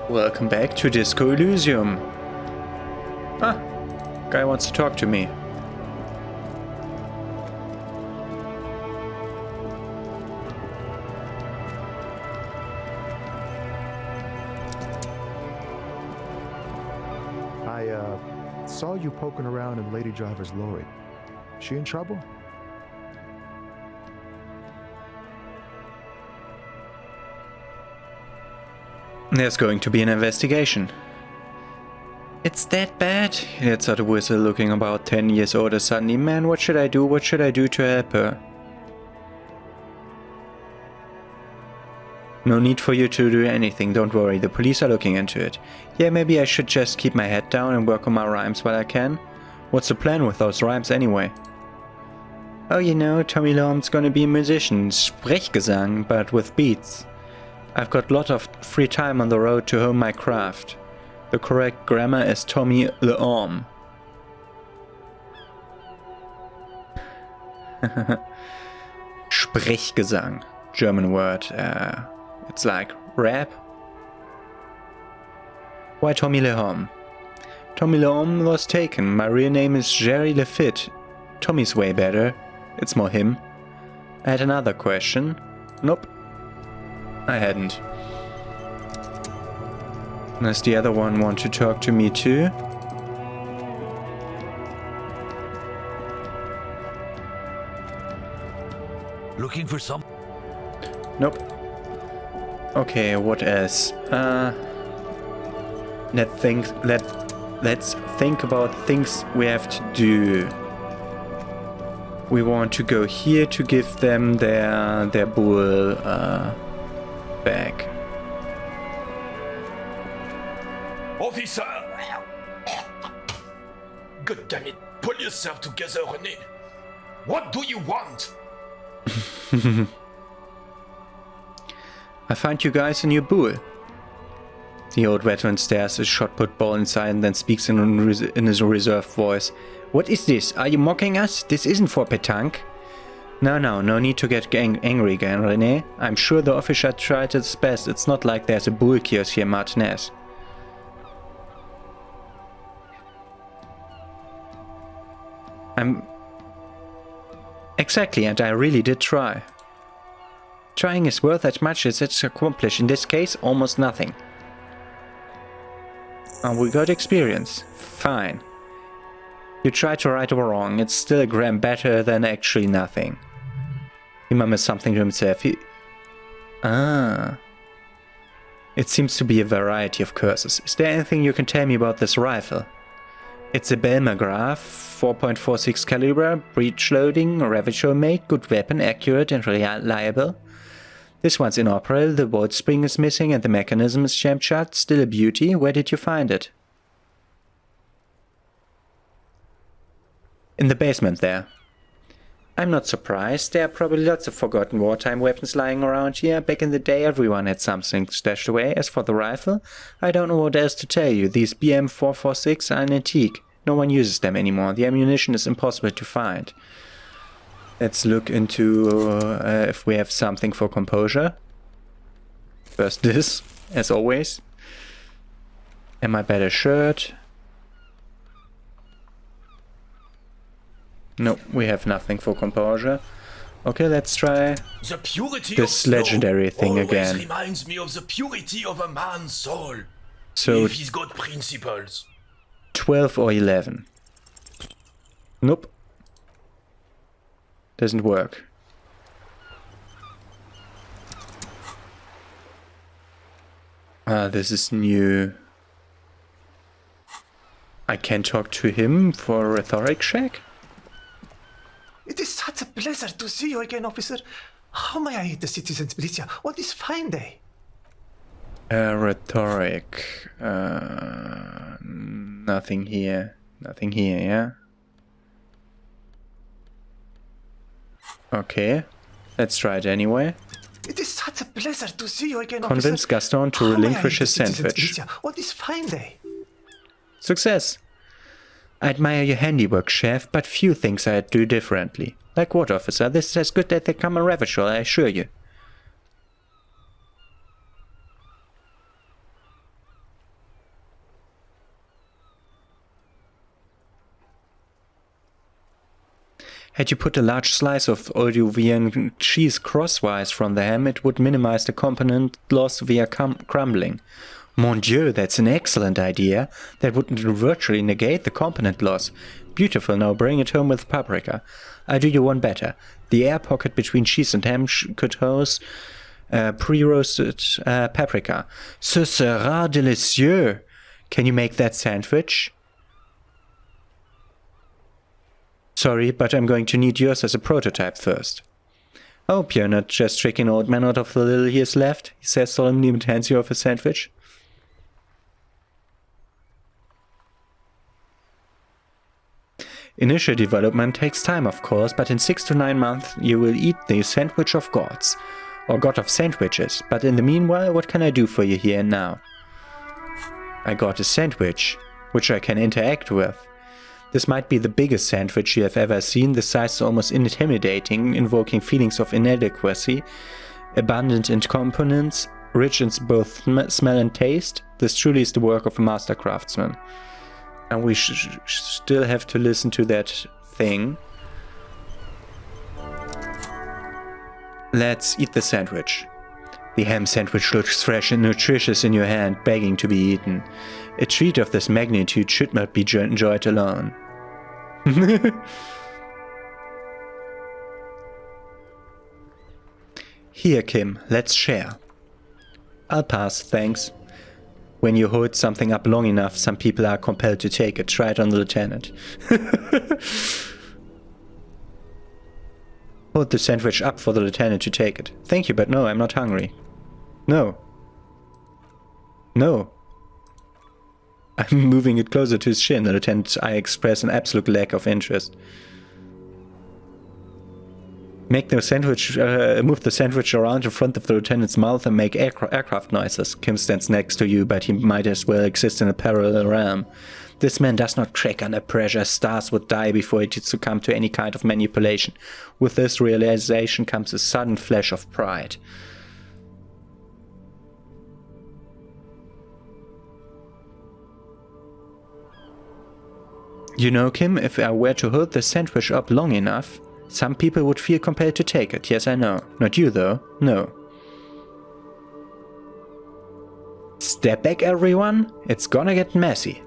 Welcome back to Disco Elysium. Ah, guy wants to talk to me. I saw you poking around in Lady Driver's lorry. She in trouble? There's going to be an investigation. It's that bad? Let's out a whistle looking about 10 years older suddenly. Man, what should I do? What should I do to help her? No need for you to do anything, don't worry, the police are looking into it. Yeah, maybe I should just keep my head down and work on my rhymes while I can. What's the plan with those rhymes anyway? Oh, you know, Tommy Lom's gonna be a musician, Sprechgesang, but with beats. I've got a lot of free time on the road to hone my craft. The correct grammar is Tommy Leom. Sprechgesang, German word. It's like rap. Why Tommy Leom? Tommy Leom was taken. My real name is Jerry Lafitte. Tommy's way better. It's more him. I had another question. Nope. I hadn't. Does the other one want to talk to me too? Looking for some? Nope. Okay, what else? Let's think about things we have to do. We want to go here to give them their bull back. Officer! God damn it, pull yourself together, René. What do you want? I find you guys a new bull. The old veteran stares a shot put ball inside and then speaks in his reserved voice. What is this? Are you mocking us? This isn't for petanque. No need to get angry again, René. I'm sure the officer tried his best. It's not like there's a bull kiosk here, Martinez. Exactly, and I really did try. Trying is worth as much as it's accomplished. In this case, almost nothing. We got experience. Fine. You tried to right or wrong. It's still a gram better than actually nothing. He murmurs something to himself. It seems to be a variety of curses. Is there anything you can tell me about this rifle? It's a Belmagraph, 4.46 caliber, breech loading, Revachol made, good weapon, accurate and reliable. This one's inoperable, the bolt spring is missing and the mechanism is jammed shut. Still a beauty. Where did you find it? In the basement there. I'm not surprised. There are probably lots of forgotten wartime weapons lying around here. Back in the day everyone had something stashed away. As for the rifle, I don't know what else to tell you. These BM446 are an antique. No one uses them anymore. The ammunition is impossible to find. Let's look into if we have something for composure. First this, as always. Am I better shirt? No, we have nothing for composure. Okay, let's try the purity this of legendary thing again. Reminds me of the purity of a man's soul. So if he's got principles. 12 or 11. Nope. Doesn't work. This is new. I can talk to him for a rhetoric check? It is such a pleasure to see you again, officer. How may I aid the citizens, militia, on this fine day? Rhetoric. Nothing here. Nothing here, yeah? Okay. Let's try it anyway. It is such a pleasure to see you again, Convince officer. Gaston to relinquish his sandwich. Militia, on this fine day. Success! I admire your handiwork, chef, but few things I'd do differently. Like what, officer? This is as good as they come in Revachol, I assure you. Had you put a large slice of Olduvian cheese crosswise from the ham, it would minimize the component loss via crumbling. Mon Dieu, that's an excellent idea. That would virtually negate the component loss. Beautiful, now bring it home with paprika. I'll do you one better. The air pocket between cheese and ham could house pre-roasted paprika. Ce sera délicieux. Can you make that sandwich? Sorry, but I'm going to need yours as a prototype first. Hope you're not just tricking old man out of the little he has left, he says solemnly and hands you off a sandwich. Initial development takes time, of course, but in 6 to 9 months you will eat the sandwich of gods. Or god of sandwiches. But in the meanwhile, what can I do for you here and now? I got a sandwich, which I can interact with. This might be the biggest sandwich you have ever seen. The size is almost intimidating, invoking feelings of inadequacy. Abundant in components, rich in both smell and taste. This truly is the work of a master craftsman. And we still have to listen to that thing. Let's eat the sandwich. The ham sandwich looks fresh and nutritious in your hand, begging to be eaten. A treat of this magnitude should not be enjoyed alone. Here, Kim, let's share. I'll pass, thanks. When you hold something up long enough, some people are compelled to take it. Try it on the lieutenant. Hold the sandwich up for the lieutenant to take it. Thank you, but no, I'm not hungry. No. No. I'm moving it closer to his chin. The lieutenant's eye express an absolute lack of interest. Make the sandwich, move the sandwich around in front of the lieutenant's mouth and make aircraft noises. Kim stands next to you, but he might as well exist in a parallel realm. This man does not crack under pressure. Stars would die before he would succumb to any kind of manipulation. With this realization comes a sudden flash of pride. You know, Kim, if I were to hold the sandwich up long enough, some people would feel compelled to take it. Yes, I know. Not you, though. No. Step back, everyone. It's gonna get messy.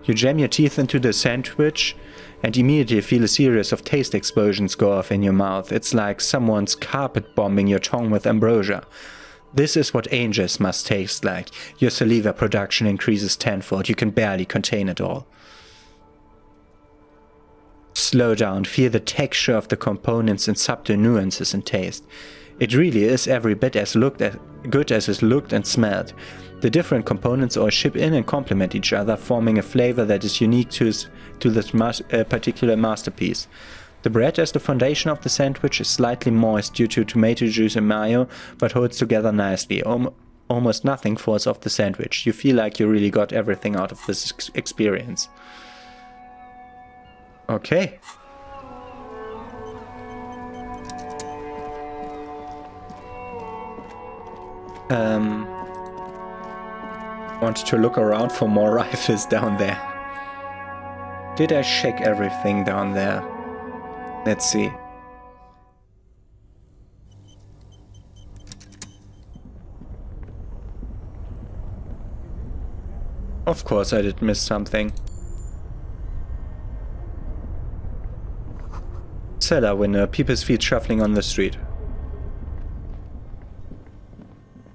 You jam your teeth into the sandwich and immediately feel a series of taste explosions go off in your mouth. It's like someone's carpet bombing your tongue with ambrosia. This is what angels must taste like. Your saliva production increases tenfold. You can barely contain it all. Slow down, feel the texture of the components and subtle nuances in taste. It really is every bit as good as it looked and smelled. The different components all chip in and complement each other, forming a flavor that is unique to this particular masterpiece. The bread as the foundation of the sandwich is slightly moist due to tomato juice and mayo, but holds together nicely. Almost nothing falls off the sandwich. You feel like you really got everything out of this experience. Okay. Want to look around for more rifles down there. Did I check everything down there? Let's see. Of course I did miss something. Cellar window, people's feet shuffling on the street.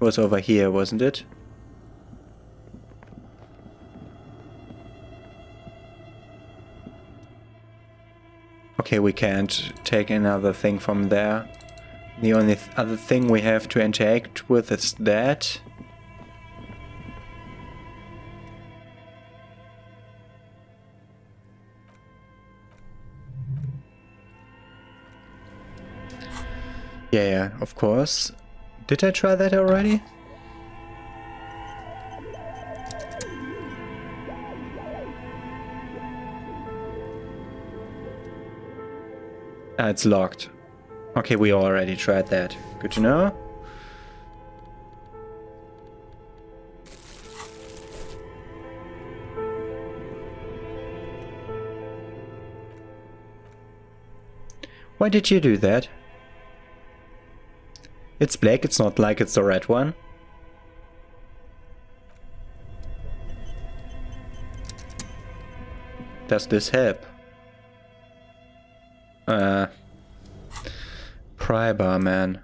It was over here, wasn't it? Okay, we can't take another thing from there. The only other thing we have to interact with is that. Yeah, of course. Did I try that already? Ah, it's locked. Okay, we already tried that. Good to know. Why did you do that? It's black, it's not like it's the red one. Does this help? Pry bar, man.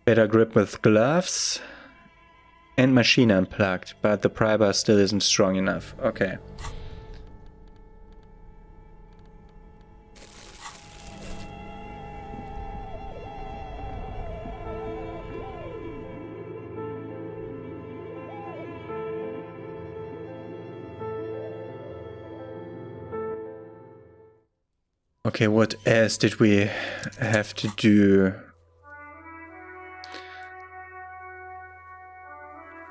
Better grip with gloves. And machine unplugged, but the pry bar still isn't strong enough. Okay. Okay, what else did we have to do?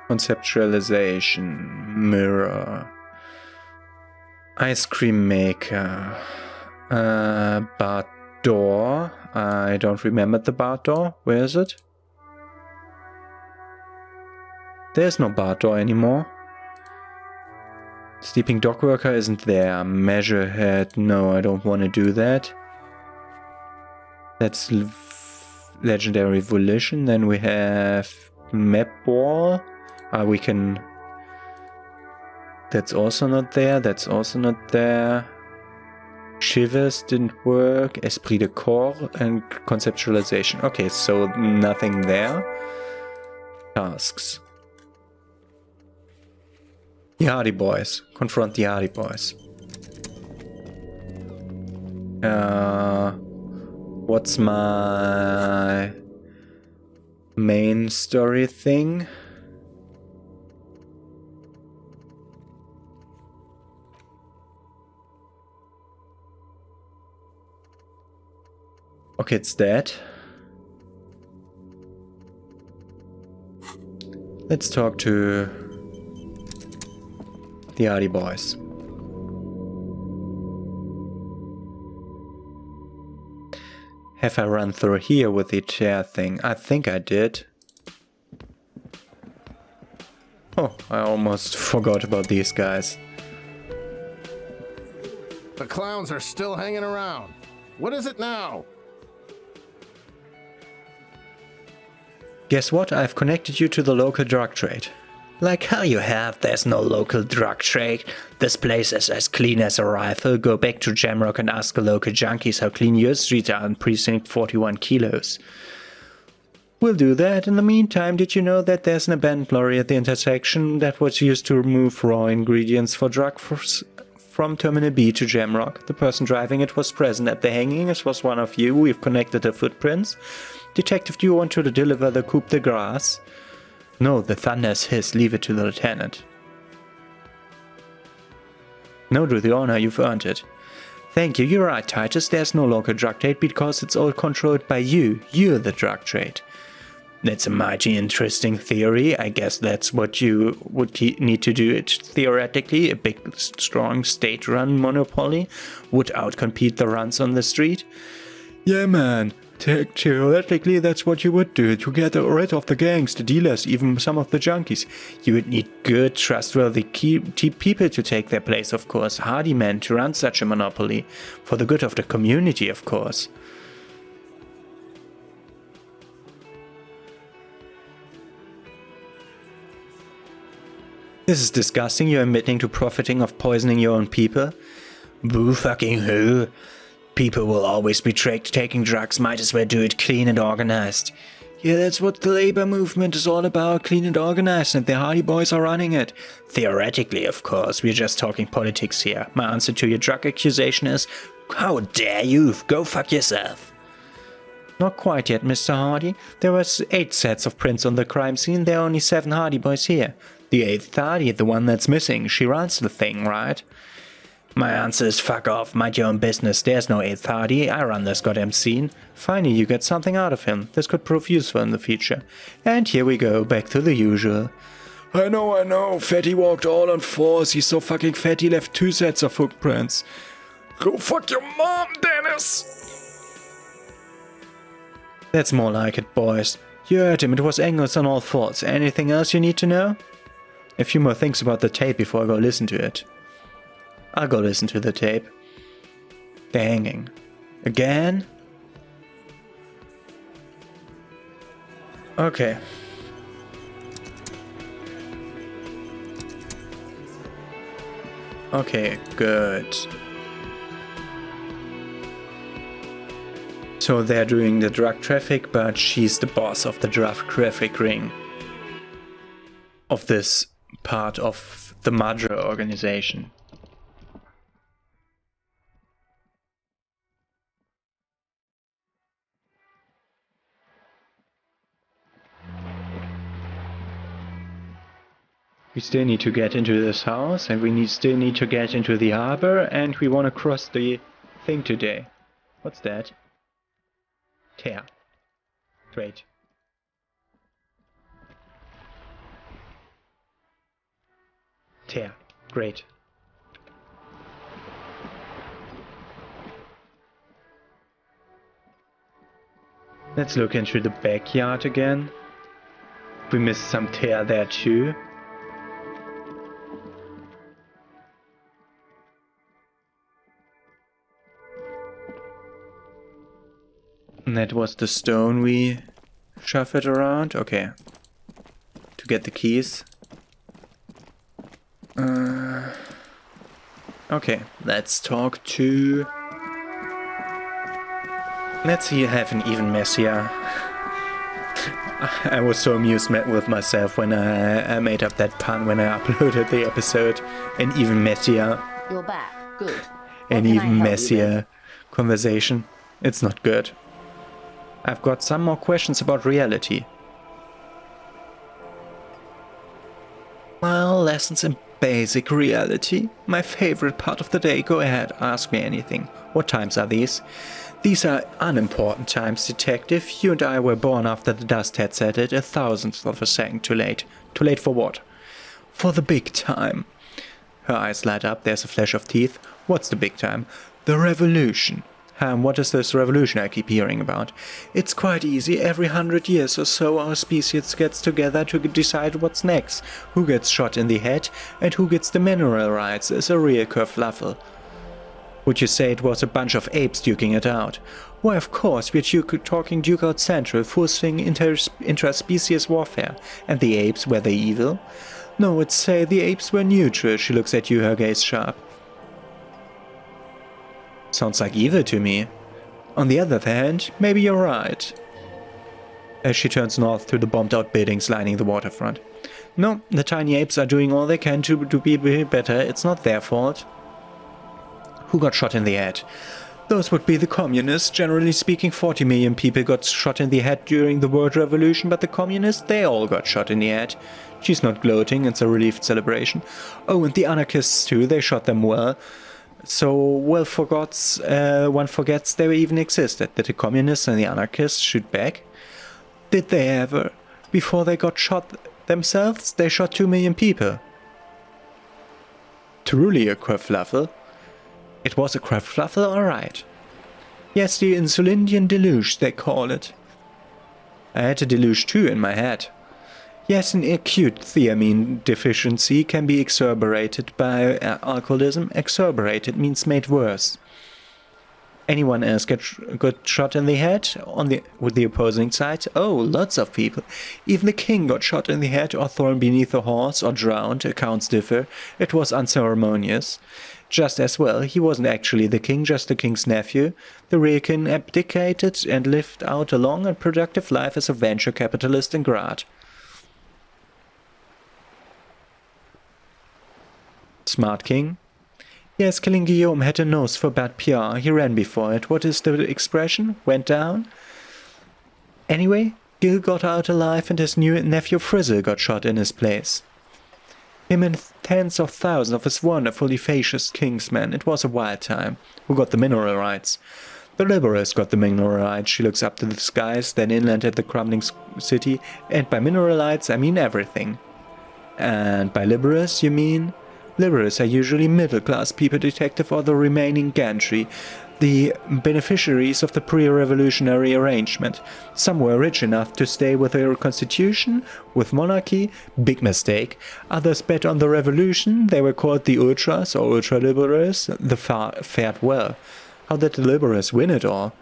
Conceptualization, mirror, ice cream maker, bar door. I don't remember the bar door. Where is it? There's no bar door anymore. Sleeping dock worker isn't there. Measure head. No, I don't want to do that. That's legendary volition. Then we have map wall. We can... That's also not there. That's also not there. Shivers didn't work. Esprit de corps and conceptualization. Okay, so nothing there. Tasks. The Hardy Boys. Confront the Hardy Boys. What's my main story thing? Okay, it's that. Let's talk to the Hardy Boys. Have I run through here with the chair thing? I think I did. Oh, I almost forgot about these guys. The clowns are still hanging around. What is it now? Guess what? I've connected you to the local drug trade. Like hell you have, there's no local drug trade. This place is as clean as a rifle. Go back to Jamrock and ask the local junkies how clean your streets are in Precinct 41 kilos. We'll do that. In the meantime, did you know that there's an abandoned lorry at the intersection that was used to remove raw ingredients for drugs from Terminal B to Jamrock? The person driving it was present at the hanging. It was one of you. We've connected the footprints. Detective, do you want to deliver the coup de grace? No, the thunder is his. Leave it to the lieutenant. No, to the honor, you've earned it. Thank you, you're right, Titus. There's no local drug trade because it's all controlled by you. You're the drug trade. That's a mighty interesting theory. I guess that's what you would need to do it theoretically. A big, strong, state-run monopoly would outcompete the runs on the street. Yeah, man. Theoretically, that's what you would do to get rid of the gangs, the dealers, even some of the junkies. You would need good, trustworthy key people to take their place, of course. Hardy men to run such a monopoly. For the good of the community, of course. This is disgusting. You're admitting to profiting of poisoning your own people. Boo fucking who? People will always be tricked. Taking drugs, might as well do it clean and organized. Yeah, that's what the labor movement is all about, clean and organized, and the Hardy Boys are running it. Theoretically, of course, we're just talking politics here. My answer to your drug accusation is, how dare you? Go fuck yourself. Not quite yet, Mr. Hardy. There were 8 sets of prints on the crime scene. There are only 7 Hardy Boys here. The 8th Hardy, the one that's missing, she runs the thing, right? My answer is fuck off, mind your own business. There's no 8th Hardy, I run this goddamn scene. Finally, you get something out of him. This could prove useful in the future. And here we go, back to the usual. I know, Fatty walked all on 4s. He's so fucking fat he left 2 sets of footprints. Go fuck your mom, Dennis! That's more like it, boys. You heard him, it was angles on all fours. Anything else you need to know? A few more things about the tape before I go listen to it. I'll go listen to the tape. The hanging. Again? Okay. Okay, good. So they're doing the drug traffic, but she's the boss of the drug traffic ring. Of this part of the Madre organization. We still need to get into this house, and we still need to get into the harbor, and we want to cross the thing today. What's that? Tear. Great. Tear. Great. Let's look into the backyard again. We missed some tear there too. And that was the stone we shuffled around. Okay. To get the keys. Okay, let's talk to... Let's see, have an even messier. I was so amused with myself when I made up that pun when I uploaded the episode. An even messier. You're back. Good. An even messier conversation. It's not good. I've got some more questions about reality. Well, lessons in basic reality. My favorite part of the day. Go ahead, ask me anything. What times are these? These are unimportant times, detective. You and I were born after the dust had settled, a thousandth of a second too late. Too late for what? For the big time. Her eyes light up, there's a flash of teeth. What's the big time? The revolution. What is this revolution I keep hearing about? It's quite easy. Every 100 years or so our species gets together to decide what's next. Who gets shot in the head and who gets the mineral rights is a real kerfluffle. Would you say it was a bunch of apes duking it out? Why, of course, we're talking Duke Out Central, forcing interspecies warfare. And the apes, were they evil? No, I'd say the apes were neutral. She looks at you, her gaze sharp. Sounds like evil to me. On the other hand, maybe you're right. As she turns north to the bombed-out buildings lining the waterfront. No, the tiny apes are doing all they can to be better. It's not their fault. Who got shot in the head? Those would be the communists. Generally speaking, 40 million people got shot in the head during the World Revolution, but the communists, they all got shot in the head. She's not gloating, it's a relieved celebration. Oh, and the anarchists too, they shot them well. So, one forgets they even existed. Did the communists and the anarchists shoot back? Did they ever? Before they got shot themselves, they shot 2 million people. Truly a kerfluffle. It was a kerfluffle, alright. Yes, the Insulindian deluge, they call it. I had a deluge too in my head. Yes, an acute thiamine deficiency can be exacerbated by alcoholism. Exacerbated means made worse. Anyone else got shot in the head with the opposing side? Oh, lots of people. Even the king got shot in the head or thrown beneath a horse or drowned. Accounts differ. It was unceremonious. Just as well, he wasn't actually the king, just the king's nephew. The real king abdicated and lived out a long and productive life as a venture capitalist in Graz. Smart king. Yes, killing Guillaume had a nose for bad PR. He ran before it. What is the expression? Went down? Anyway, Gil got out alive and his new nephew Frizzle got shot in his place. Him and tens of thousands of his wonderfully fascist kingsmen. It was a wild time. Who got the mineral rights? The liberals got the mineral rights. She looks up to the skies, then inland at the crumbling city. And by mineral rights, I mean everything. And by liberals, you mean? Liberals are usually middle-class people, detective, or the remaining gantry. the beneficiaries of the pre-revolutionary arrangement. Some were rich enough to stay with their constitution, with monarchy, big mistake. Others bet on the revolution, they were called the ultras or ultra-liberals, fared well. How did the liberals win it all?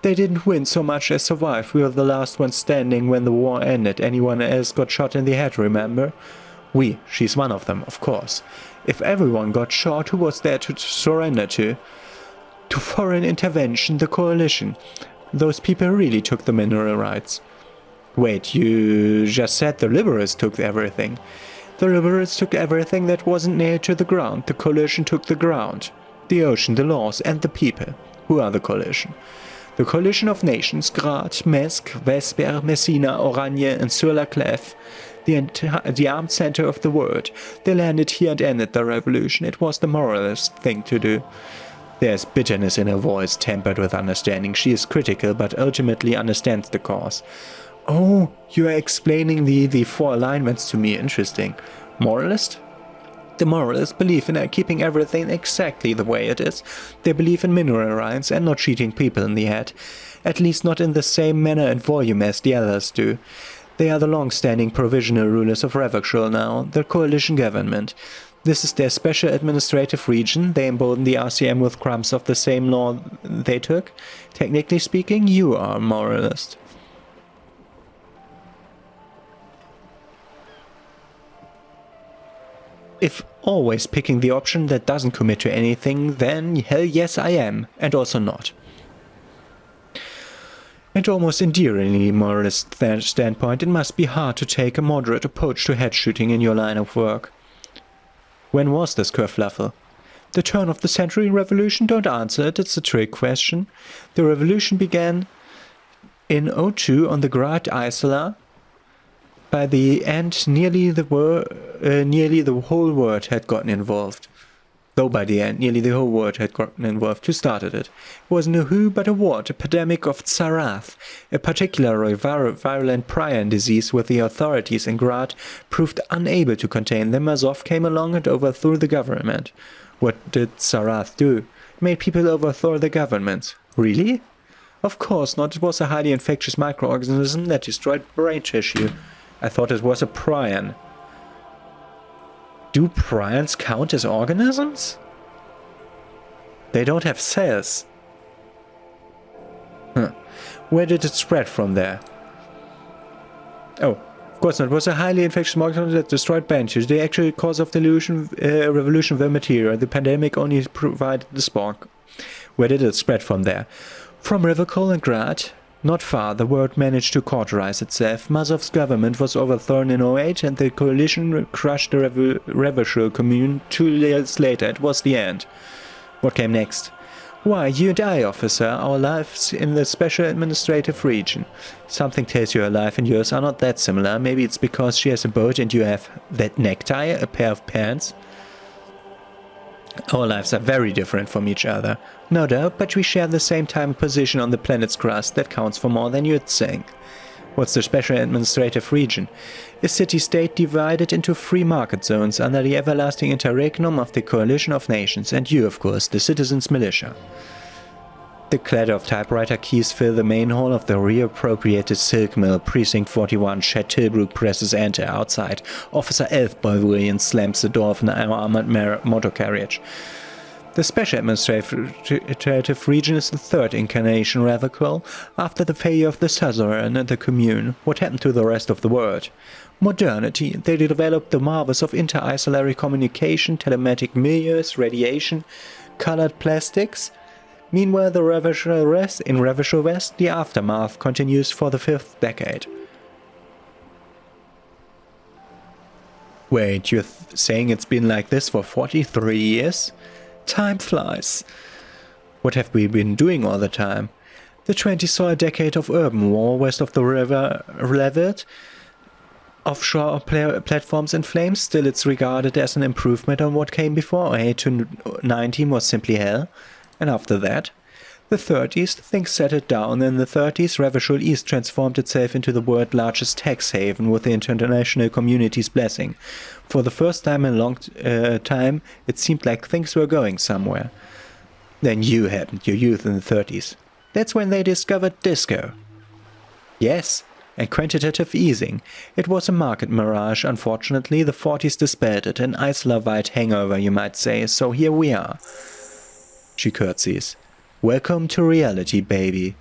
They didn't win so much as survive. We were the last ones standing when the war ended. Anyone else got shot in the head, remember? She's one of them, of course. If everyone got shot, who was there to surrender to? To foreign intervention, the coalition. Those people really took the mineral rights. Wait, you just said the liberals took everything. The liberals took everything that wasn't nailed to the ground. The coalition took the ground. The ocean, the laws, and the people. Who are the coalition? The coalition of nations, Grad, Mesk, Vesper, Messina, Oranje, and Sur-la-Clef. The armed center of the world. They landed here and ended the revolution. It was the moralist thing to do. There's bitterness in her voice, tempered with understanding. She is critical, but ultimately understands the cause. Oh, you are explaining the four alignments to me. Interesting. Moralist? The moralists believe in keeping everything exactly the way it is. They believe in mineral rights and not cheating people in the head. At least not in the same manner and volume as the others do. They are the long-standing provisional rulers of Revachol now, the coalition government. This is their special administrative region. They embolden the RCM with crumbs of the same law they took. Technically speaking, you are a moralist. If always picking the option that doesn't commit to anything, then hell yes I am, and also not. And almost endearingly moralist standpoint, it must be hard to take a moderate approach to head shooting in your line of work. When was this kerfluffle? The turn of the century revolution? Don't answer it, it's a trick question. The revolution began in 02 on the Great Isola. By the end, nearly the whole world had gotten involved. Though by the end, nearly the whole world had gotten involved. Who started it? It wasn't a who, but a what? A pandemic of Tsarath, a particularly virulent prion disease with the authorities in Grad proved unable to contain them. Azov came along and overthrew the government. What did Tsarath do? It made people overthrow the government. Really? Of course not. It was a highly infectious microorganism that destroyed brain tissue. I thought it was a prion. Do prions count as organisms? They don't have cells. Huh. Where did it spread from there? Oh, of course not. It was a highly infectious organism that destroyed brain tissue. The actual cause of the revolution were material. The pandemic only provided the spark. Where did it spread from there? From Rivakol and Grad. Not far, the world managed to cauterize itself. Mazov's government was overthrown in 08 and the coalition crushed the Revachol commune. 2 years later, it was the end. What came next? Why, you and I, officer, our lives in the special administrative region. Something tells you her life and yours are not that similar. Maybe it's because she has a boat and you have that necktie, a pair of pants. Our lives are very different from each other. No doubt, but we share the same time and position on the planet's crust. That counts for more than you'd think. What's the special administrative region? A city-state divided into free market zones under the everlasting interregnum of the coalition of nations, and you, of course, the citizens' militia. The clatter of typewriter keys fill the main hall of the reappropriated silk mill. Precinct 41, Chet Tilbrook presses enter. Outside, Officer Elfboy slams the door of an armored motor carriage. The special administrative region is the third incarnation, Revachol, after the failure of the suzerain and the commune. What happened to the rest of the world? Modernity. They developed the marvels of inter-isolary communication, telematic milieus, radiation, colored plastics. Meanwhile, in Revachol West, the aftermath continues for the 5th decade. Wait, you're saying it's been like this for 43 years? Time flies. What have we been doing all the time? The 20s saw a decade of urban war west of the river leveled. Offshore platforms in flames. Still, it's regarded as an improvement on what came before. 8 to 19 was simply hell. And after that, the 30s, things settled down. In the 30s, Revachol East transformed itself into the world's largest tax haven with the international community's blessing. For the first time in a long time, it seemed like things were going somewhere. Then you hadn't, your youth in the 30s. That's when they discovered disco. Yes, and quantitative easing. It was a market mirage, unfortunately. The 40s dispelled it, an Isla-wide hangover, you might say, so here we are. She curtsies. Welcome to reality, baby.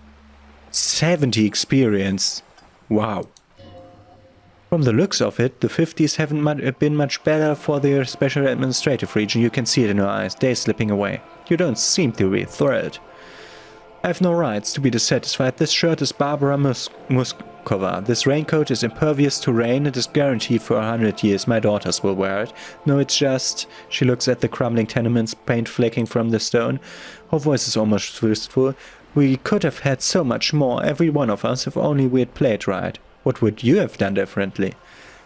70 experience. Wow. From the looks of it, the 50s haven't been much better for the special administrative region. You can see it in her eyes, days slipping away. You don't seem to be thrilled. I have no rights to be dissatisfied. This shirt is Barbara Muskova. This raincoat is impervious to rain. It is guaranteed for 100 years. My daughters will wear it. No, it's just... She looks at the crumbling tenements, paint flecking from the stone. Her voice is almost wistful. We could have had so much more, every one of us, if only we had played right. What would you have done differently?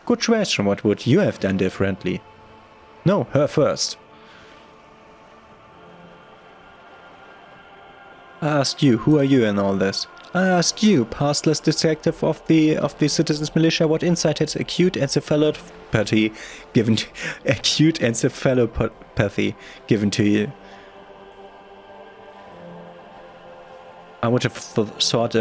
Good question, what would you have done differently? No, her first. I ask you, who are you in all this? I ask you, passless detective of the Citizens Militia, what insight has acute encephalopathy given to you? I would have thought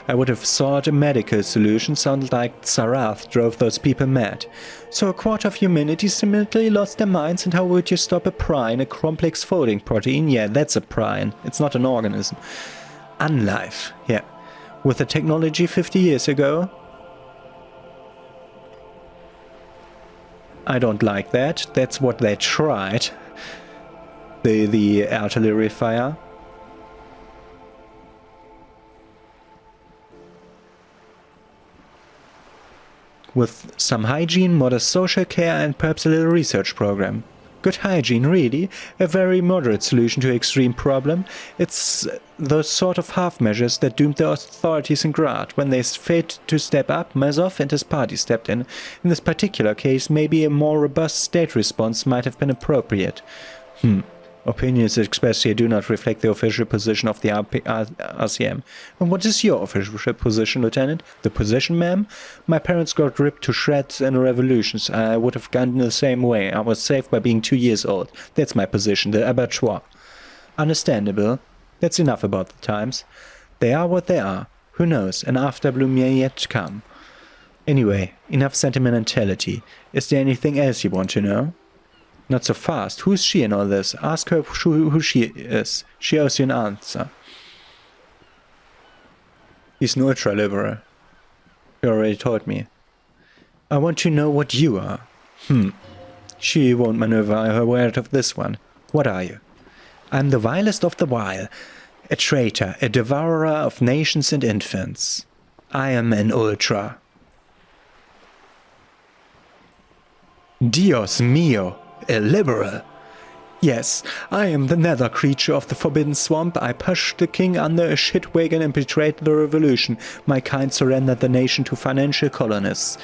I would have thought a medical solution sounded like Zarath drove those people mad. So a quarter of humanity simply lost their minds, and how would you stop a prine, a complex folding protein? Yeah, that's a prine. It's not an organism. Unlife, yeah. With the technology 50 years ago? I don't like that. That's what they tried. The artillery fire. With some hygiene, modest social care, and perhaps a little research program. Good hygiene, really. A very moderate solution to an extreme problem. It's those sort of half measures that doomed the authorities in Grad. When they failed to step up, Mazov and his party stepped in. In this particular case, maybe a more robust state response might have been appropriate. Opinions expressed here do not reflect the official position of the RCM. And what is your official position, Lieutenant? The position, ma'am? My parents got ripped to shreds in revolutions. I would have gone the same way. I was saved by being 2 years old. That's my position, the abattoir. Understandable. That's enough about the times. They are what they are. Who knows? An afterbloom may yet come. Anyway, enough sentimentality. Is there anything else you want to know? Not so fast. Who's she in all this? Ask her who she is. She owes you an answer. He's an ultra-liberal. You already told me. I want to know what you are. She won't maneuver her way out of this one. What are you? I'm the vilest of the vile. A traitor, a devourer of nations and infants. I am an ultra. Dios mío! A liberal. Yes, I am the nether creature of the Forbidden Swamp. I pushed the king under a shit wagon and betrayed the revolution. My kind surrendered the nation to financial colonists.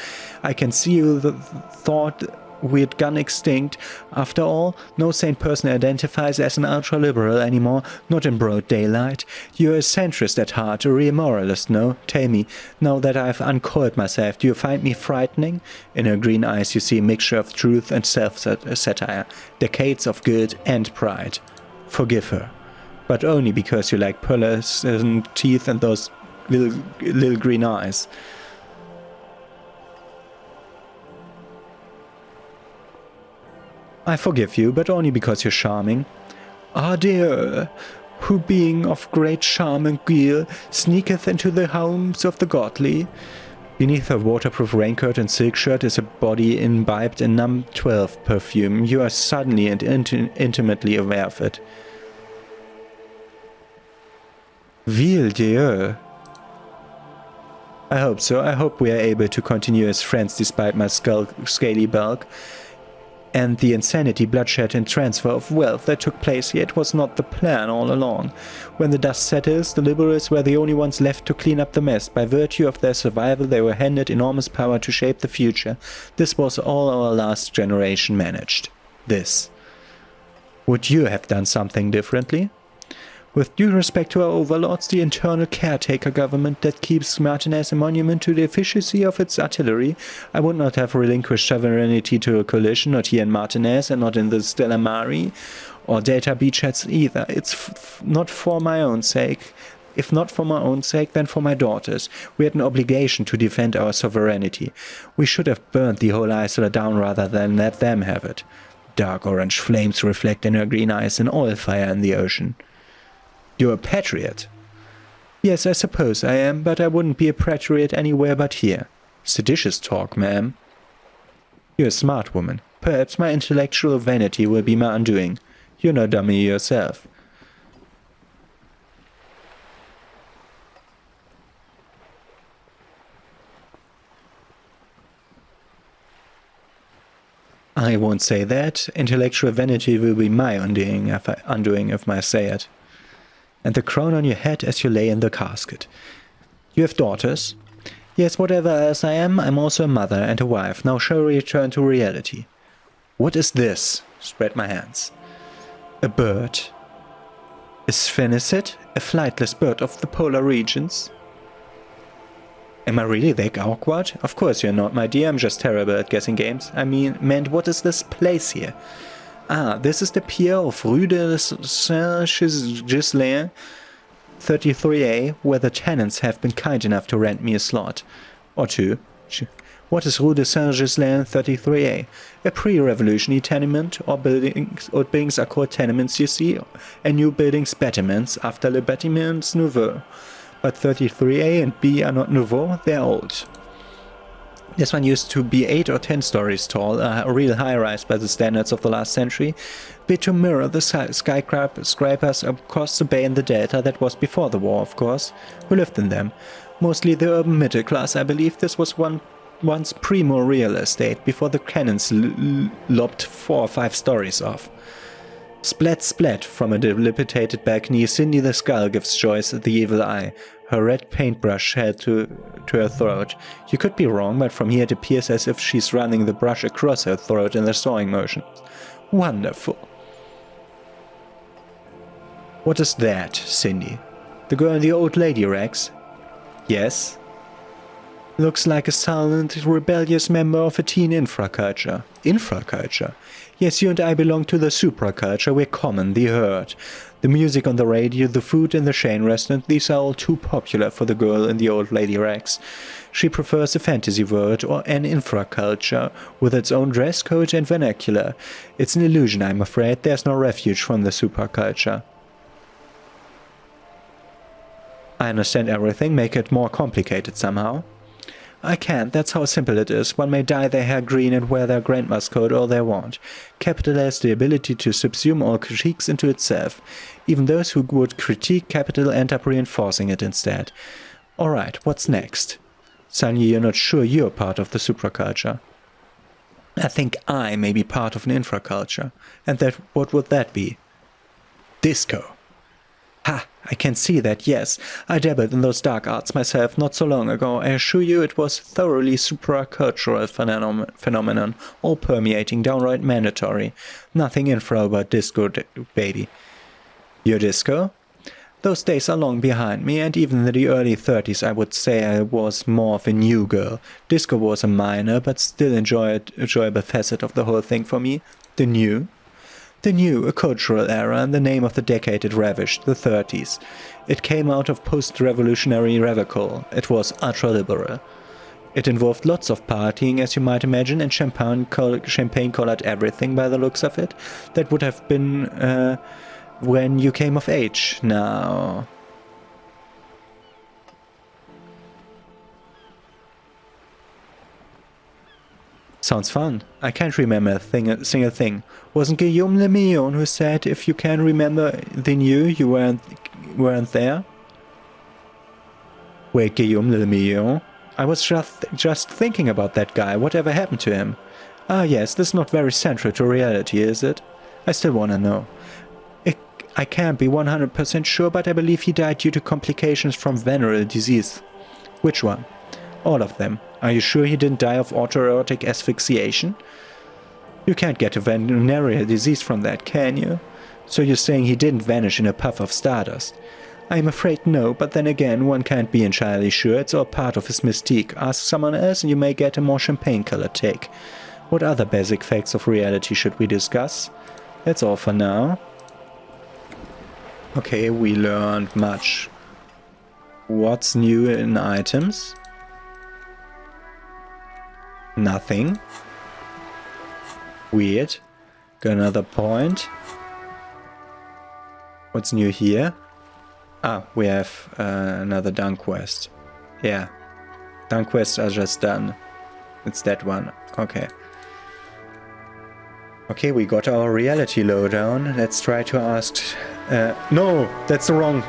I can see you thought we'd gone extinct. After all, no sane person identifies as an ultra-liberal anymore, not in broad daylight. You're a centrist at heart, a real moralist, no? Tell me, now that I've uncoiled myself, do you find me frightening? In her green eyes you see a mixture of truth and self-satire, decades of guilt and pride. Forgive her. But only because you like pearlescent teeth and those little green eyes. I forgive you, but only because you're charming. Ah dear, who being of great charm and guile, sneaketh into the homes of the godly. Beneath her waterproof raincoat and silk shirt is a body imbibed in numb 12 perfume. You are suddenly and intimately aware of it. Wield. I hope so. I hope we are able to continue as friends despite my scaly bulk. And the insanity, bloodshed and transfer of wealth that took place here. It was not the plan all along. When the dust settles, the liberals were the only ones left to clean up the mess. By virtue of their survival, they were handed enormous power to shape the future. This was all our last generation managed. This. Would you have done something differently? With due respect to our overlords, the internal caretaker government that keeps Martinez a monument to the efficiency of its artillery, I would not have relinquished sovereignty to a coalition, not here in Martinez and not in the Stella Mari or Delta Beachheads either. It's not for my own sake. If not for my own sake, then for my daughters. We had an obligation to defend our sovereignty. We should have burned the whole Isola down rather than let them have it. Dark orange flames reflect in her green eyes and oil fire in the ocean. You're a patriot. Yes, I suppose I am, but I wouldn't be a patriot anywhere but here. Seditious talk, ma'am. You're a smart woman. Perhaps my intellectual vanity will be my undoing. You're no dummy yourself. I won't say that. Intellectual vanity will be my undoing if I say it. And the crown on your head as you lay in the casket. You have daughters? Yes, whatever else I am, I'm also a mother and a wife. Now shall we return to reality? What is this? Spread my hands. A bird. A sphenicid? A flightless bird of the polar regions? Am I really that awkward? Of course you're not, my dear. I'm just terrible at guessing games. I meant, what is this place here? Ah, this is the pier of Rue de Saint-Ghislain, 33A, where the tenants have been kind enough to rent me a slot. Or two. What is Rue de Saint-Ghislain, 33A? A pre-revolutionary tenement, or buildings are called tenements, you see, and new buildings bâtiments, after le bâtiments nouveau. But 33A and B are not nouveau, they're old. This one used to be 8 or 10 stories tall, a real high-rise by the standards of the last century, bit to mirror the skyscrapers across the bay in the Delta that was before the war, of course. Who lived in them? Mostly the urban middle class, I believe. This was once primo real estate, before the cannons lopped 4 or 5 stories off. Splat, splat, from a dilapidated balcony, Cindy the Skull gives Joyce the evil eye, her red paintbrush held to her throat. You could be wrong, but from here it appears as if she's running the brush across her throat in the sawing motion. Wonderful. What is that, Cindy? The girl in the old lady rags? Yes. Looks like a silent, rebellious member of a teen infraculture. Infraculture? Yes, you and I belong to the supraculture. We're common, the herd. The music on the radio, the food in the chain restaurant, these are all too popular for the girl in the old lady rags. She prefers a fantasy world or an infraculture, with its own dress code and vernacular. It's an illusion, I'm afraid. There's no refuge from the superculture. I understand everything. Make it more complicated somehow. I can't. That's how simple it is. One may dye their hair green and wear their grandma's coat all they want. Capital has the ability to subsume all critiques into itself. Even those who would critique capital end up reinforcing it instead. Alright, what's next? Suddenly you're not sure you're part of the supraculture. I think I may be part of an infraculture. And what would that be? Disco. Ha! I can see that, yes. I dabbled in those dark arts myself not so long ago. I assure you it was thoroughly supracultural phenomenon, all permeating, downright mandatory. Nothing infra about disco, baby. Your disco? Those days are long behind me, and even in the early 30s I would say I was more of a new girl. Disco was a minor, but still enjoyable facet of the whole thing for me. The new? The new, a cultural era, and the name of the decade it ravished, the 30s. It came out of post-revolutionary revival. It was ultra-liberal. It involved lots of partying, as you might imagine, and champagne-colored everything by the looks of it. That would have been when you came of age. Now... Sounds fun. I can't remember a single thing. Wasn't Guillaume Le Million who said if you can remember the new, you weren't there? Wait, Guillaume Le Million? I was just thinking about that guy. Whatever happened to him? Ah yes, this is not very central to reality, is it? I still wanna know. I can't be 100% sure, but I believe he died due to complications from venereal disease. Which one? All of them. Are you sure he didn't die of autoerotic asphyxiation? You can't get a venereal disease from that, can you? So you're saying he didn't vanish in a puff of stardust? I'm afraid no, but then again, one can't be entirely sure. It's all part of his mystique. Ask someone else and you may get a more champagne-colored take. What other basic facts of reality should we discuss? That's all for now. Okay, we learned much. What's new in items? Nothing. Weird. Got another point. What's new here? Ah, we have another dunk quest. Yeah. Dunk quests are just done. It's that one. Okay. Okay, we got our reality lowdown. Let's try to ask... no! That's the wrong...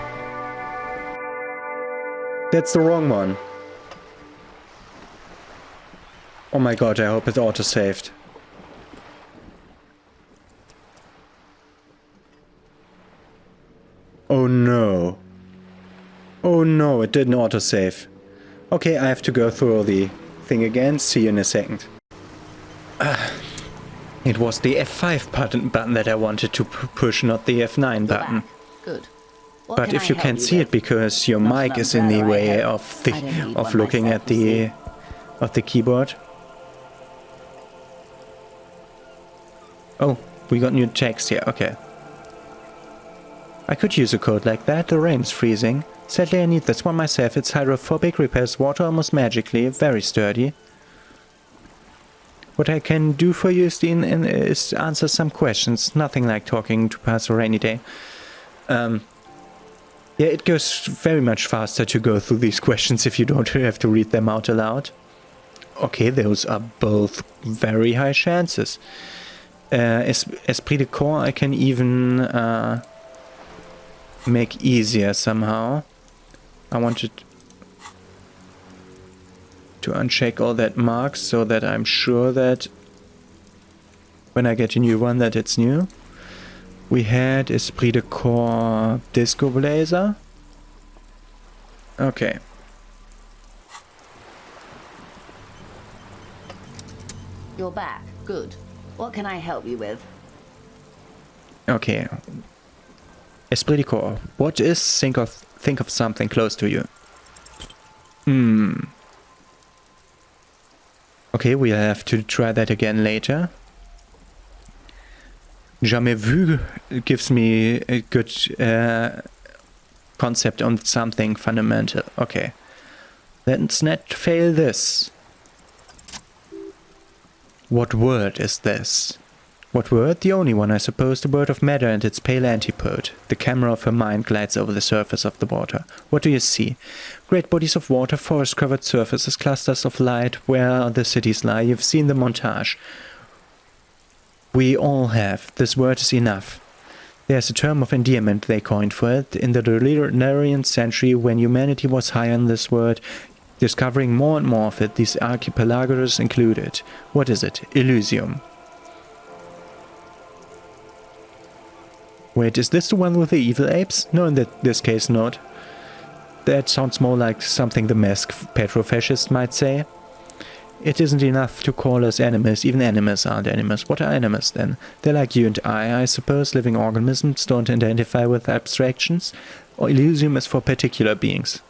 That's the wrong one. Oh my god, I hope it auto-saved. Oh no. Oh no, it didn't autosave. Okay, I have to go through the thing again. See you in a second. It was the F5 button that I wanted to push, not the F9 button. Good. What But can if I you help can't see with? it because your Not mic an is in the umbrella, I way hope. of I don't need one looking myself, at you see. the keyboard. Oh, we got new text here. Okay. I could use a code like that. The rain's freezing. Sadly, I need this one myself. It's hydrophobic, repairs water almost magically, very sturdy. What I can do for you is answer some questions. Nothing like talking to pass a rainy day. Yeah, it goes very much faster to go through these questions if you don't have to read them out aloud. Okay, those are both very high chances. Esprit de corps I can even make easier somehow. I wanted to uncheck all that marks so that I'm sure that when I get a new one that it's new. We had Esprit de corps Disco Blazer. Okay. You're back. Good. What can I help you with? Okay. Esprit de corps. What is think of something close to you? Okay, we'll have to try that again later. Jamais vu gives me a good concept on something fundamental. Okay. Let's not fail this. What word is this? What word? The only one, I suppose, the word of matter and its pale antipode. The camera of her mind glides over the surface of the water. What do you see? Great bodies of water, forest-covered surfaces, clusters of light, where the cities lie. You've seen the montage. We all have. This word is enough. There's a term of endearment they coined for it. In the Valerian century, when humanity was high on this word, discovering more and more of it, these archipelagos included. What is it? Elysium. Wait, is this the one with the evil apes? No, in this case not. That sounds more like something the masked petrofascist might say. It isn't enough to call us animals. Even animals aren't animals. What are animals then? They're like you and I suppose. Living organisms don't identify with abstractions. Or Elysium is for particular beings.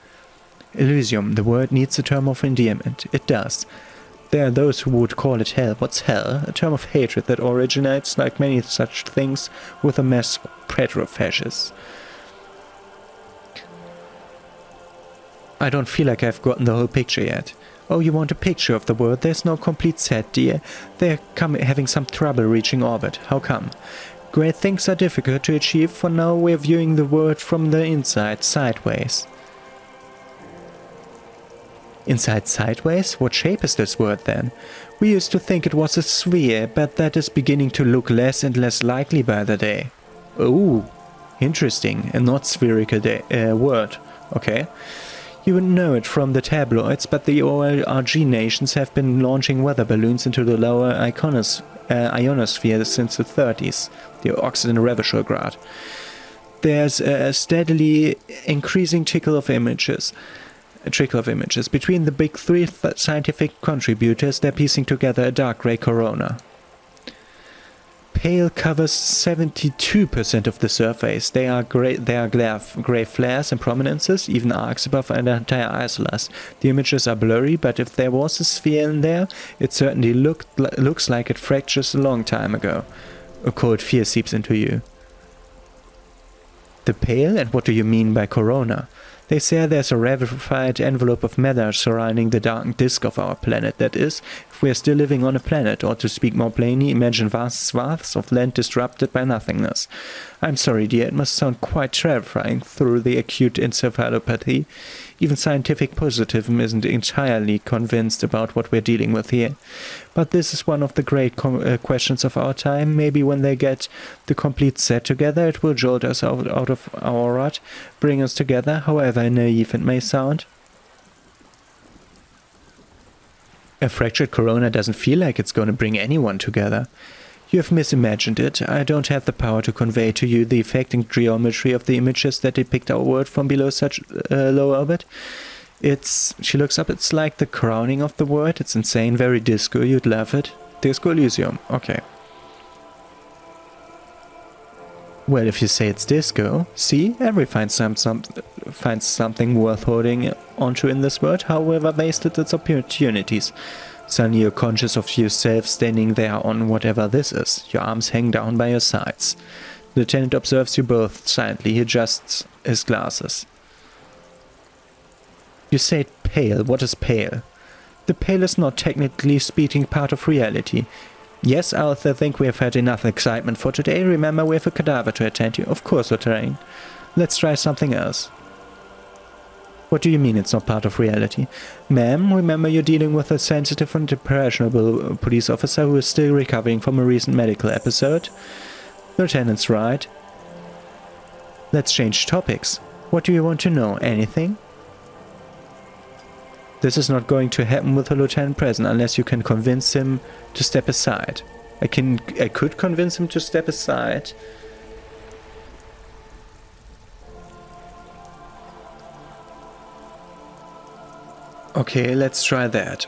Elysium, the word needs a term of endearment. It does. There are those who would call it hell. What's hell? A term of hatred that originates, like many such things, with a mass petrofascists. I don't feel like I've gotten the whole picture yet. Oh, you want a picture of the word? There's no complete set, dear. They're having some trouble reaching orbit. How come? Great things are difficult to achieve. For now, we're viewing the word from the inside, sideways. Inside sideways? What shape is this word then? We used to think it was a sphere, but that is beginning to look less and less likely by the day. Oh, interesting. A not spherical word. Okay. You would know it from the tabloids, but the ORG nations have been launching weather balloons into the lower ionosphere since the 30s, the oxygen retrograde. There's a steadily increasing trickle of images. Between the big three scientific contributors, they're piecing together a dark grey corona. pale covers 72% of the surface. There are gray flares and prominences, even arcs above the entire isolas. The images are blurry, but if there was a sphere in there, it certainly looks like it fractures a long time ago. A cold fear seeps into you. The pale? And what do you mean by corona? They say there's a rarefied envelope of matter surrounding the darkened disk of our planet. That is, if we are still living on a planet, or to speak more plainly, imagine vast swaths of land disrupted by nothingness. I'm sorry, dear, it must sound quite terrifying through the acute encephalopathy. Even scientific positivism isn't entirely convinced about what we're dealing with here. But this is one of the great questions of our time. Maybe when they get the complete set together, it will jolt us out of our rut, bring us together, however naive it may sound. A fractured corona doesn't feel like it's going to bring anyone together. You have misimagined it. I don't have the power to convey to you the affecting geometry of the images that depict our world from below such low orbit. She looks up, it's like the crowning of the word. It's insane, very disco, you'd love it. Disco Elysium, okay. Well, if you say it's disco, see, everyone finds something worth holding onto in this world, however wasted its opportunities. Suddenly you're conscious of yourself standing there on whatever this is. Your arms hang down by your sides. The lieutenant observes you both silently. He adjusts his glasses. You say pale. What is pale? The pale is not, technically speaking, part of reality. Yes, Arthur, think we have had enough excitement for today. Remember, we have a cadaver to attend to. Of course, Lieutenant. Let's try something else. What do you mean it's not part of reality? Ma'am, remember you're dealing with a sensitive and impressionable police officer who is still recovering from a recent medical episode? Lieutenant's right. Let's change topics. What do you want to know? Anything? This is not going to happen with the lieutenant present unless you can convince him to step aside. I could convince him to step aside. Okay, let's try that.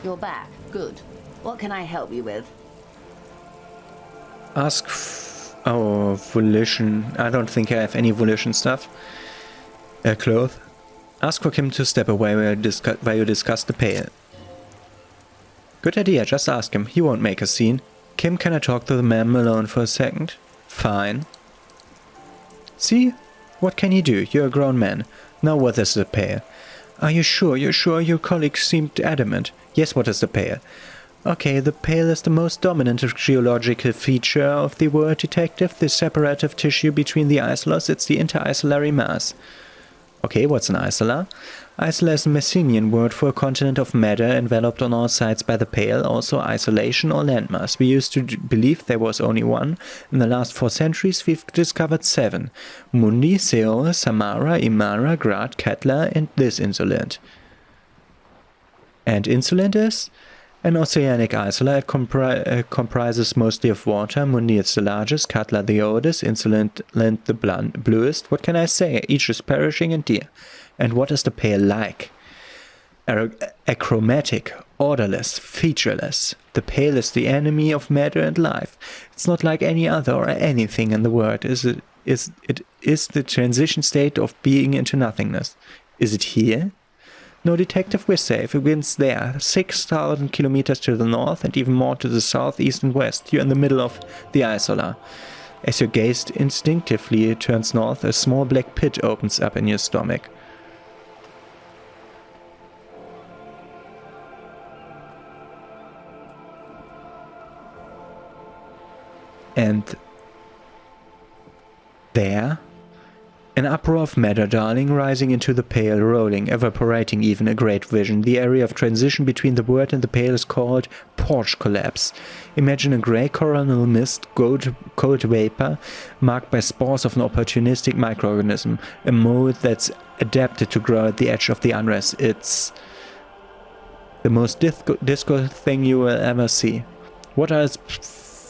You're back. Good. What can I help you with? Ask our volition. I don't think I have any volition stuff. Cloth. Ask for Kim to step away while you discuss the pale. Good idea, just ask him. He won't make a scene. Kim, can I talk to the ma'am alone for a second? Fine. See? What can you do? You're a grown man. Now what is the pale? Are you sure? You're sure? Your colleagues seemed adamant. Yes, what is the pale? Okay, the pale is the most dominant geological feature of the world, detective. The separative tissue between the isolas. It's the inter-isolary mass. Okay, what's an isola? Isola is a Messenian word for a continent of matter enveloped on all sides by the pale, also isolation or landmass. We used to believe there was only one. In the last 4 centuries we've discovered 7. Mundi, Seol, Samara, Imara, Grad, Katla and this insolent. And insolent is? An oceanic isola. It comprises mostly of water. Mundi is the largest, Katla the oldest, insolent the bluest. What can I say? Each is perishing and dear. And what is the pale like? Achromatic, orderless, featureless. The pale is the enemy of matter and life. It's not like any other or anything in the world. It is the transition state of being into nothingness. Is it here? No, detective, we're safe. It begins there, 6,000 kilometers to the north and even more to the south, east and west. You're in the middle of the isola. As your gaze instinctively turns north, a small black pit opens up in your stomach. And there, an uproar of matter, darling, rising into the pale, rolling, evaporating even, a great vision. The area of transition between the word and the pale is called porch collapse. Imagine a grey coronal mist, cold vapor, marked by spores of an opportunistic microorganism, a mold that's adapted to grow at the edge of the unrest. It's the most disco thing you will ever see. What are its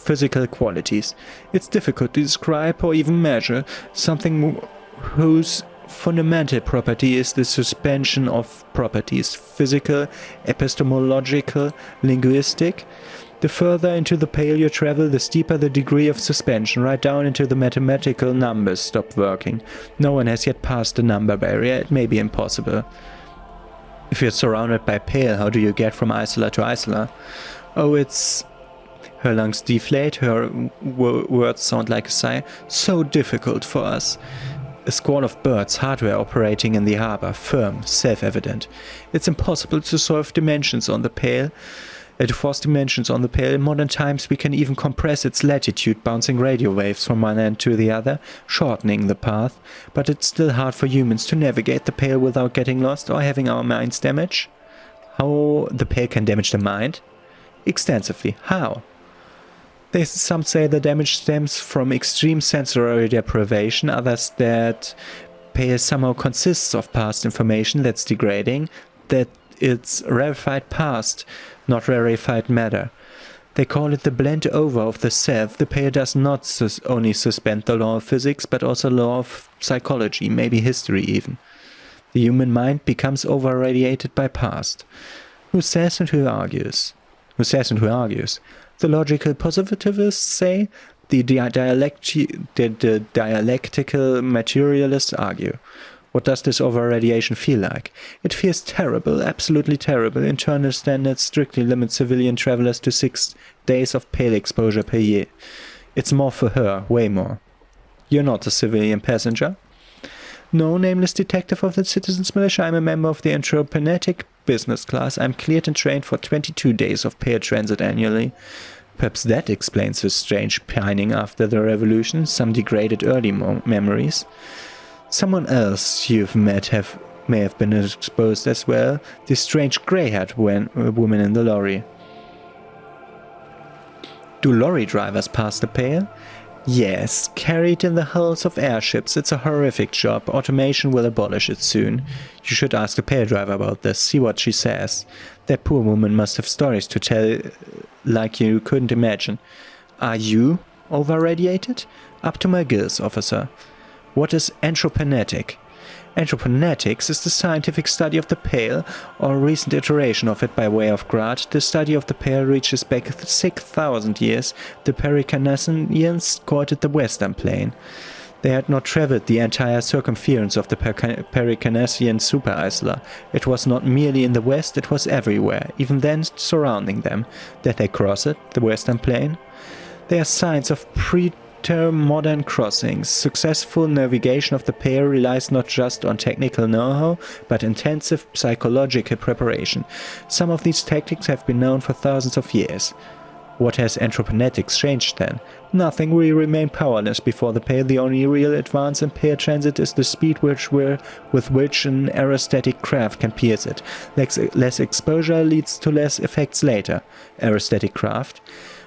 physical qualities? It's difficult to describe or even measure. Something whose fundamental property is the suspension of properties, physical, epistemological, linguistic. The further into the pale you travel, the steeper the degree of suspension, right down into the mathematical numbers stop working. No one has yet passed the number barrier, it may be impossible. If you're surrounded by pale, how do you get from Isola to Isola? Oh, it's... Her lungs deflate, her words sound like a sigh. So difficult for us. A squall of birds, hardware operating in the harbor, firm, self-evident. It's impossible to solve dimensions on the pale. To force dimensions on the pale, in modern times we can even compress its latitude, bouncing radio waves from one end to the other, shortening the path, but it's still hard for humans to navigate the pale without getting lost or having our minds damaged. How the pale can damage the mind? Extensively. How? Some say the damage stems from extreme sensory deprivation, others that pale somehow consists of past information that's degrading, that it's rarefied past, not rarefied matter. They call it the blend over of the self. The pale does not only suspend the law of physics, but also law of psychology, maybe history even. The human mind becomes over-radiated by past. Who says and who argues? Who says and who argues? The logical positivists say, the dialectical materialists argue. What does this over-radiation feel like? It feels terrible, absolutely terrible. Internal standards strictly limit civilian travelers to 6 days of pale exposure per year. It's more for her, way more. You're not a civilian passenger? No, nameless detective of the Citizens Militia, I'm a member of the Interrogate business class. I'm cleared and trained for 22 days of pale transit annually. Perhaps that explains the strange pining after the revolution, some degraded early memories. Someone else you've met may have been exposed as well, this strange grey-haired woman in the lorry. Do lorry drivers pass the pale? Yes, carried in the hulls of airships. It's a horrific job. Automation will abolish it soon. You should ask the pale driver about this, see what she says. That poor woman must have stories to tell like you couldn't imagine. Are you over-radiated? Up to my gills, officer. What is anthroponetic? Anthroponetics is the scientific study of the pale, or a recent iteration of it by way of grad. The study of the pale reaches back 6,000 years. The Pericarnassians called it the Western Plain. They had not travelled the entire circumference of the Pericarnassian super-isola. It was not merely in the west, it was everywhere, even then surrounding them. Did they cross it, the Western Plain? There are signs of modern crossings. Successful navigation of the pale relies not just on technical know-how, but intensive psychological preparation. Some of these tactics have been known for thousands of years. What has anthroponetics changed then? Nothing. We remain powerless before the pale. The only real advance in pale transit is the speed with which an aerostatic craft can pierce it. Less exposure leads to less effects later. Aerostatic craft.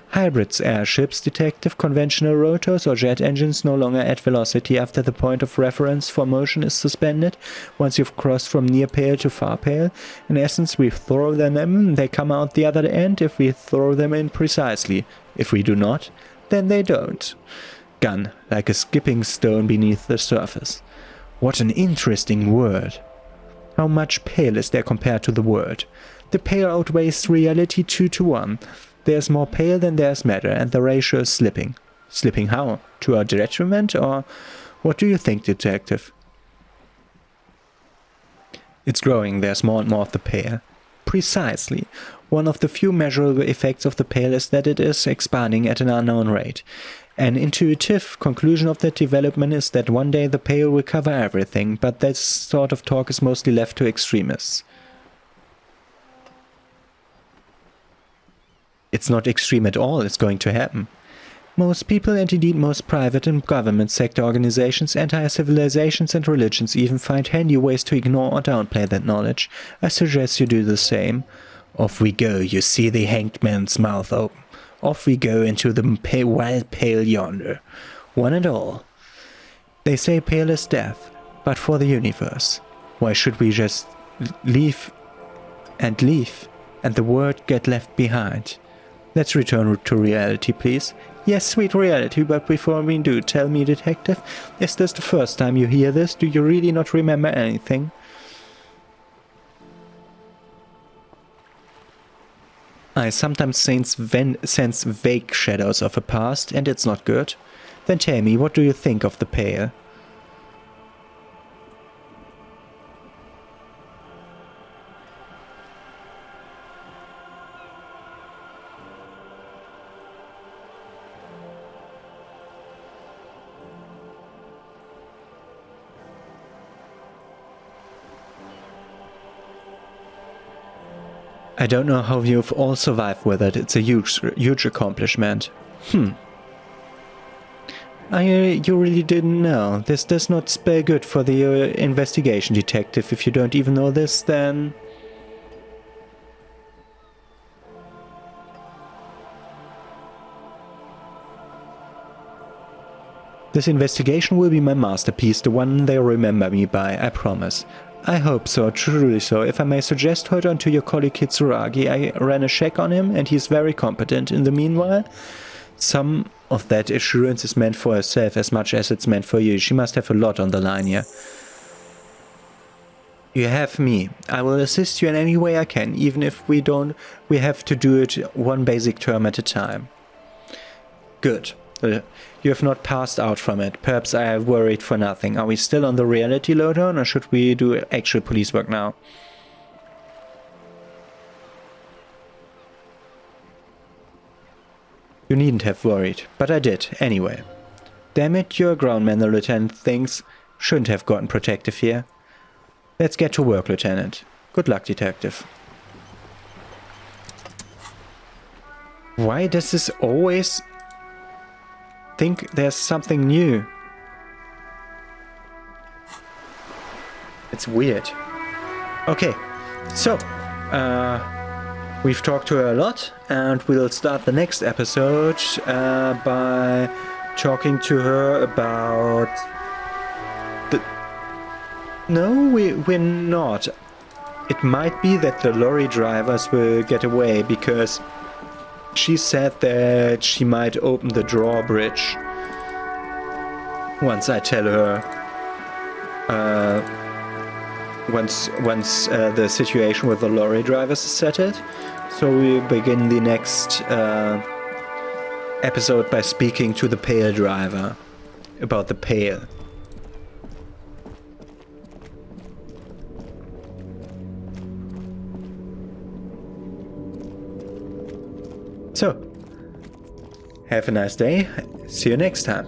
Hybrids, airships, detective, conventional rotors or jet engines no longer add velocity after the point of reference for motion is suspended. Once you've crossed from near pale to far pale, in essence we throw them in, they come out the other end if we throw them in precisely. If we do not, then they don't. Gun, like a skipping stone beneath the surface. What an interesting word. How much pale is there compared to the word? The pale outweighs reality 2 to 1. There's more pale than there's matter, and the ratio is slipping. Slipping how? To our detriment, or what do you think, detective? It's growing, there's more and more of the pale. Precisely. One of the few measurable effects of the pale is that it is expanding at an unknown rate. An intuitive conclusion of that development is that one day the pale will cover everything, but this sort of talk is mostly left to extremists. It's not extreme at all, it's going to happen. Most people, and indeed most private and government sector organizations, entire civilizations and religions even find handy ways to ignore or downplay that knowledge. I suggest you do the same. Off we go, you see the hanged man's mouth open. Off we go into the wild pale yonder. One and all. They say pale is death, but for the universe. Why should we just leave, and the word get left behind? Let's return to reality, please. Yes, sweet reality, but before we do, tell me, detective, is this the first time you hear this? Do you really not remember anything? I sometimes sense vague shadows of a past, and it's not good. Then tell me, what do you think of the Pale? I don't know how you've all survived with it. It's a huge accomplishment. You really didn't know. This does not spell good for the investigation, detective. If you don't even know this, then... This investigation will be my masterpiece, the one they'll remember me by, I promise. I hope so, truly so. If I may suggest, hold on to your colleague Kitsuragi. I ran a check on him and he's very competent. In the meanwhile, some of that assurance is meant for herself as much as it's meant for you. She must have a lot on the line here. You have me. I will assist you in any way I can, even if we have to do it one basic term at a time. Good. You have not passed out from it. Perhaps I have worried for nothing. Are we still on the reality lowdown, or should we do actual police work now? You needn't have worried, but I did, anyway. Damn it, you're a groundman, the lieutenant thinks. Shouldn't have gotten protective here. Let's get to work, Lieutenant. Good luck, detective. Why does this always... think there's something new? It's weird. Okay, so we've talked to her a lot, and we'll start the next episode by talking to her about the... No, we're not. It might be that the lorry drivers will get away, because she said that she might open the drawbridge once I tell her, once the situation with the lorry drivers is settled. So we begin the next episode by speaking to the Pale driver about the Pale. So, have a nice day. See you next time.